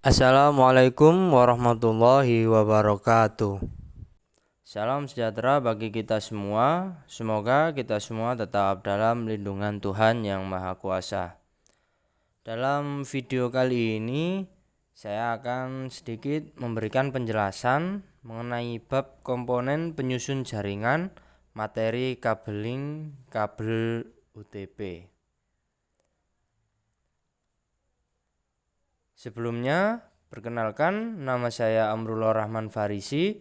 Assalamualaikum warahmatullahi wabarakatuh. Salam sejahtera bagi kita semua. Semoga kita semua tetap dalam lindungan Tuhan Yang Maha Kuasa. Dalam video kali ini saya akan sedikit memberikan penjelasan mengenai bab komponen penyusun jaringan materi kabeling kabel UTP. Sebelumnya, perkenalkan, nama saya Amrullah Rahman Farisi,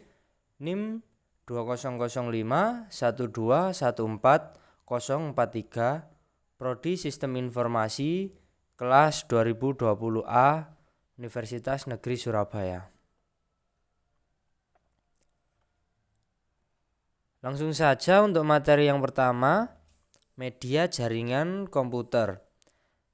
NIM 20051214043, Prodi Sistem Informasi, kelas 2020A, Universitas Negeri Surabaya. Langsung saja untuk materi yang pertama, media jaringan komputer.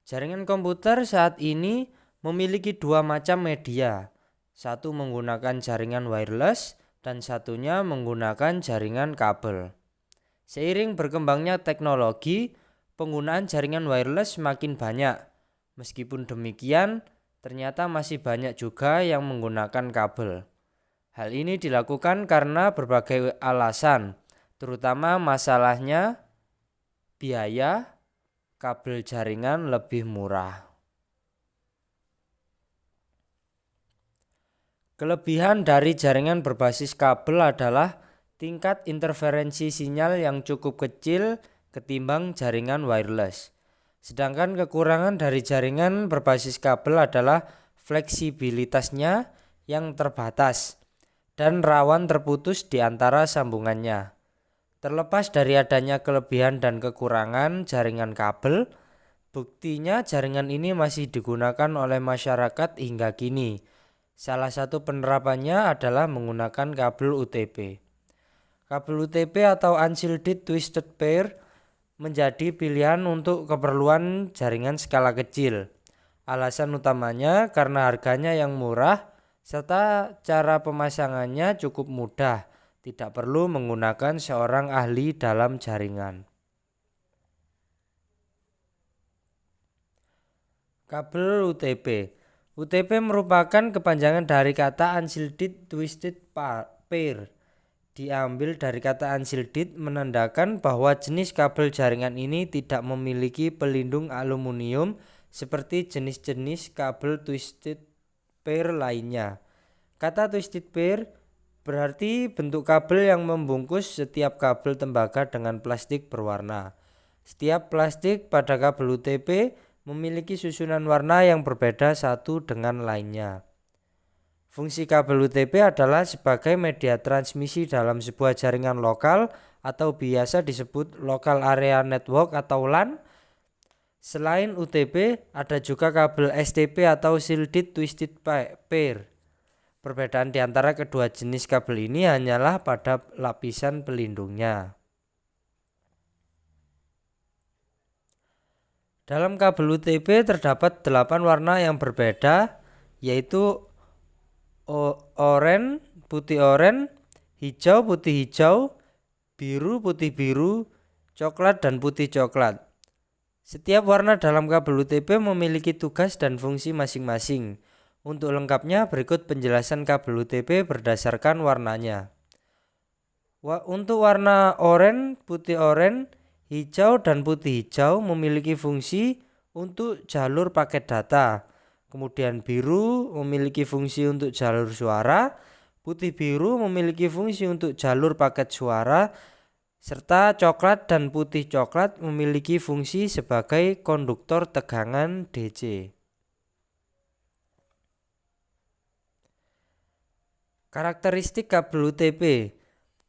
Jaringan komputer saat ini memiliki dua macam media, satu menggunakan jaringan wireless dan satunya menggunakan jaringan kabel. Seiring berkembangnya teknologi, penggunaan jaringan wireless semakin banyak. Meskipun demikian, ternyata masih banyak juga yang menggunakan kabel. Hal ini dilakukan karena berbagai alasan, terutama masalahnya biaya kabel jaringan lebih murah. Kelebihan dari jaringan berbasis kabel adalah tingkat interferensi sinyal yang cukup kecil ketimbang jaringan wireless. Sedangkan kekurangan dari jaringan berbasis kabel adalah fleksibilitasnya yang terbatas dan rawan terputus di antara sambungannya. Terlepas dari adanya kelebihan dan kekurangan jaringan kabel, buktinya jaringan ini masih digunakan oleh masyarakat hingga kini. Salah satu penerapannya adalah menggunakan kabel UTP. Kabel UTP atau Unshielded Twisted Pair menjadi pilihan untuk keperluan jaringan skala kecil. Alasan utamanya karena harganya yang murah serta cara pemasangannya cukup mudah, tidak perlu menggunakan seorang ahli dalam jaringan. Kabel UTP. UTP merupakan kepanjangan dari kata Unshielded Twisted Pair. Diambil dari kata unshielded menandakan bahwa jenis kabel jaringan ini tidak memiliki pelindung aluminium seperti jenis-jenis kabel twisted pair lainnya. Kata twisted pair berarti bentuk kabel yang membungkus setiap kabel tembaga dengan plastik berwarna. Setiap plastik pada kabel UTP memiliki susunan warna yang berbeda satu dengan lainnya. Fungsi kabel UTP adalah sebagai media transmisi dalam sebuah jaringan lokal atau biasa disebut Local Area Network atau LAN. Selain UTP, ada juga kabel STP atau Shielded Twisted Pair. Perbedaan di antara kedua jenis kabel ini hanyalah pada lapisan pelindungnya. Dalam kabel UTP terdapat 8 warna yang berbeda, yaitu oranye, putih oranye, hijau, putih hijau, biru, putih biru, coklat, dan putih coklat. Setiap warna dalam kabel UTP memiliki tugas dan fungsi masing-masing. Untuk lengkapnya berikut penjelasan kabel UTP berdasarkan warnanya. Untuk warna oranye, putih oranye, hijau dan putih hijau memiliki fungsi untuk jalur paket data. Kemudian biru memiliki fungsi untuk jalur suara, putih biru memiliki fungsi untuk jalur paket suara, serta coklat dan putih coklat memiliki fungsi sebagai konduktor tegangan DC. Karakteristik kabel UTP.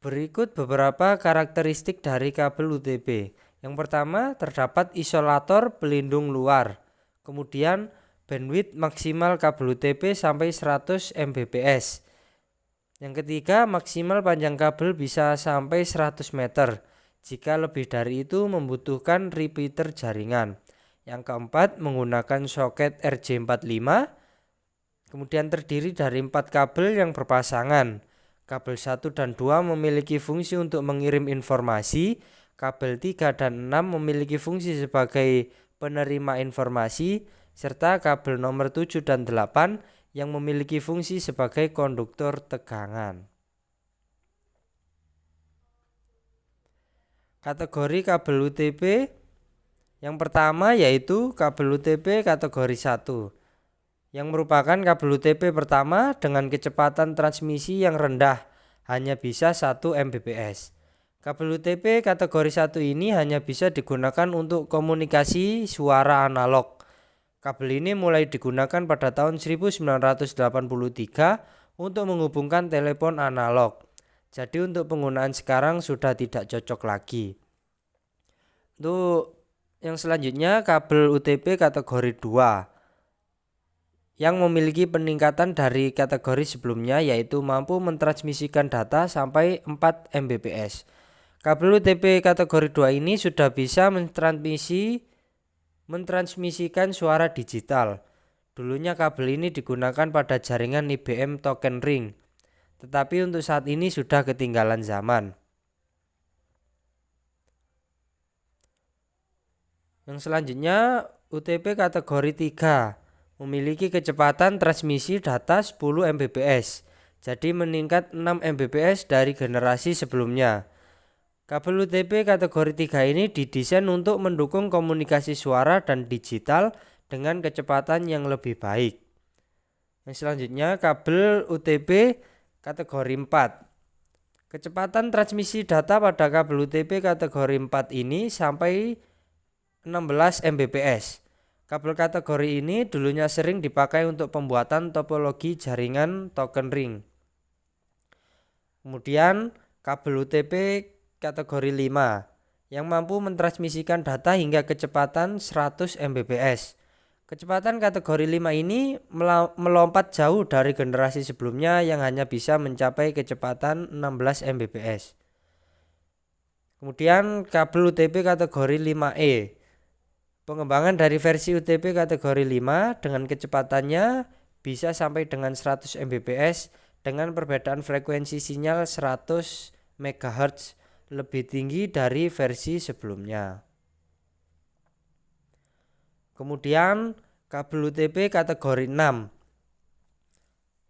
Berikut beberapa karakteristik dari kabel UTP. Yang pertama, terdapat isolator pelindung luar. Kemudian, bandwidth maksimal kabel UTP sampai 100 Mbps. Yang ketiga, maksimal panjang kabel bisa sampai 100 meter. Jika lebih dari itu membutuhkan repeater jaringan. Yang keempat, menggunakan soket RJ45. Kemudian terdiri dari 4 kabel yang berpasangan. Kabel 1 dan 2 memiliki fungsi untuk mengirim informasi, kabel 3 dan 6 memiliki fungsi sebagai penerima informasi, serta kabel nomor 7 dan 8 yang memiliki fungsi sebagai konduktor tegangan. Kategori kabel UTP yang pertama yaitu kabel UTP kategori 1, yang merupakan kabel UTP pertama dengan kecepatan transmisi yang rendah, hanya bisa 1 Mbps. Kabel UTP kategori 1 ini hanya bisa digunakan untuk komunikasi suara analog. Kabel ini mulai digunakan pada tahun 1983 untuk menghubungkan telepon analog. Jadi untuk penggunaan sekarang sudah tidak cocok lagi. Untuk yang selanjutnya kabel UTP kategori 2 yang memiliki peningkatan dari kategori sebelumnya, yaitu mampu mentransmisikan data sampai 4 Mbps. Kabel UTP kategori 2 ini sudah bisa mentransmisikan suara digital. Dulunya kabel ini digunakan pada jaringan IBM Token Ring, tetapi untuk saat ini sudah ketinggalan zaman. Yang selanjutnya UTP kategori 3 memiliki kecepatan transmisi data 10 Mbps, jadi meningkat 6 Mbps dari generasi sebelumnya. Kabel UTP kategori 3 ini didesain untuk mendukung komunikasi suara dan digital dengan kecepatan yang lebih baik. Yang selanjutnya kabel UTP kategori 4. Kecepatan transmisi data pada kabel UTP kategori 4 ini sampai 16 Mbps. Kabel kategori ini dulunya sering dipakai untuk pembuatan topologi jaringan token ring. Kemudian kabel UTP kategori 5 yang mampu mentransmisikan data hingga kecepatan 100 Mbps. Kecepatan kategori 5 ini melompat jauh dari generasi sebelumnya yang hanya bisa mencapai kecepatan 16 Mbps. Kemudian kabel UTP kategori 5E. Pengembangan dari versi UTP kategori 5 dengan kecepatannya bisa sampai dengan 100 Mbps dengan perbedaan frekuensi sinyal 100 MHz lebih tinggi dari versi sebelumnya. Kemudian kabel UTP kategori 6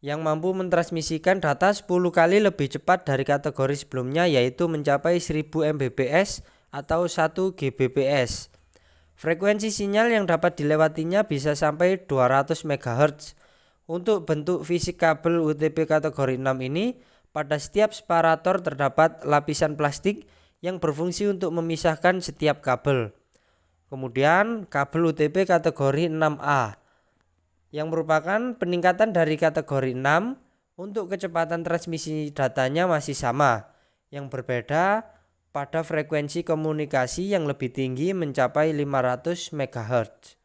yang mampu mentransmisikan data 10 kali lebih cepat dari kategori sebelumnya, yaitu mencapai 1000 Mbps atau 1 Gbps. Frekuensi sinyal yang dapat dilewatinya bisa sampai 200 MHz. Untuk bentuk fisik kabel UTP kategori 6 ini, pada setiap separator terdapat lapisan plastik yang berfungsi untuk memisahkan setiap kabel. Kemudian kabel UTP kategori 6A yang merupakan peningkatan dari kategori 6 untuk kecepatan transmisi datanya masih sama. Yang berbeda pada frekuensi komunikasi yang lebih tinggi mencapai 500 MHz.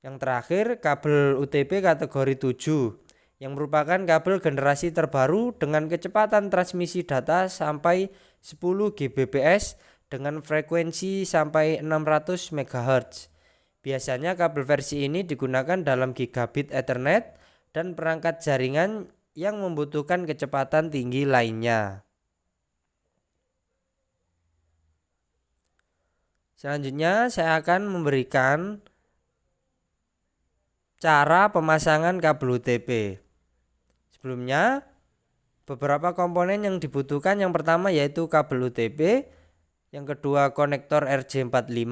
Yang terakhir kabel UTP kategori 7 yang merupakan kabel generasi terbaru dengan kecepatan transmisi data sampai 10 Gbps dengan frekuensi sampai 600 MHz. Biasanya kabel versi ini digunakan dalam gigabit Ethernet dan perangkat jaringan yang membutuhkan kecepatan tinggi lainnya. Selanjutnya saya akan memberikan cara pemasangan kabel UTP. Sebelumnya beberapa komponen yang dibutuhkan, yang pertama yaitu kabel UTP, yang kedua konektor RJ45,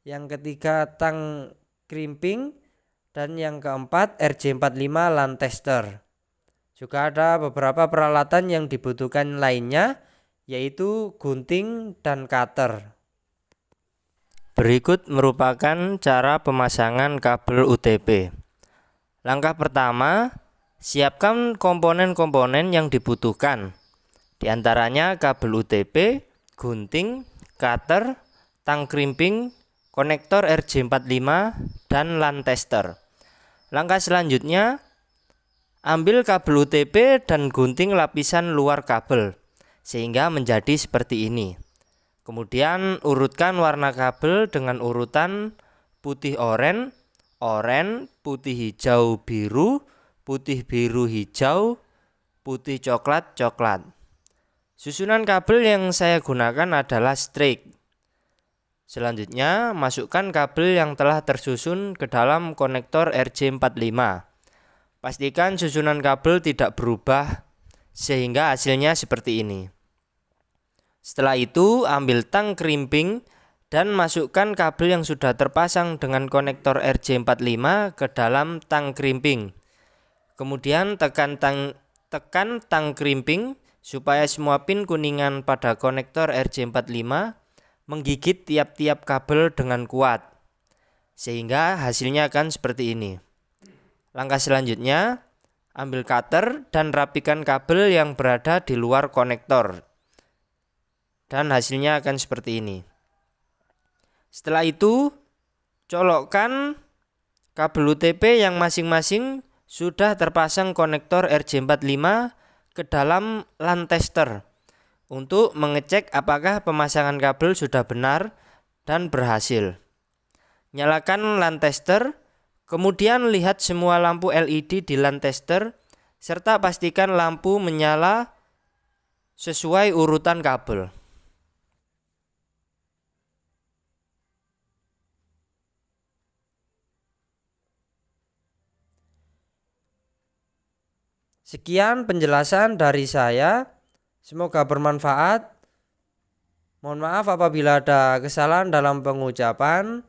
yang ketiga tang crimping, dan yang keempat RJ45 LAN tester. Juga ada beberapa peralatan yang dibutuhkan lainnya yaitu gunting dan cutter. Berikut merupakan cara pemasangan kabel UTP. Langkah pertama, siapkan komponen-komponen yang dibutuhkan. Di antaranya kabel UTP, gunting, cutter, tang crimping, konektor RJ45, dan LAN tester. Langkah selanjutnya, ambil kabel UTP dan gunting lapisan luar kabel sehingga menjadi seperti ini. Kemudian urutkan warna kabel dengan urutan putih oranye, putih hijau biru, putih biru hijau, putih coklat coklat. Susunan kabel yang saya gunakan adalah straight. Selanjutnya, masukkan kabel yang telah tersusun ke dalam konektor RJ45. Pastikan susunan kabel tidak berubah sehingga hasilnya seperti ini. Setelah itu, ambil tang krimping dan masukkan kabel yang sudah terpasang dengan konektor RJ45 ke dalam tang krimping. Kemudian tekan tang krimping supaya semua pin kuningan pada konektor RJ45 menggigit tiap-tiap kabel dengan kuat, sehingga hasilnya akan seperti ini. Langkah selanjutnya, ambil cutter dan rapikan kabel yang berada di luar konektor. Dan hasilnya akan seperti ini. Setelah itu, colokkan kabel UTP yang masing-masing sudah terpasang konektor RJ45 ke dalam LAN tester untuk mengecek apakah pemasangan kabel sudah benar dan berhasil. Nyalakan LAN tester, kemudian lihat semua lampu LED di LAN tester, serta pastikan lampu menyala sesuai urutan kabel. Sekian penjelasan dari saya, semoga bermanfaat. Mohon maaf apabila ada kesalahan dalam pengucapan.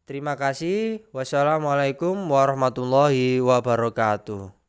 Terima kasih. Wassalamualaikum warahmatullahi wabarakatuh.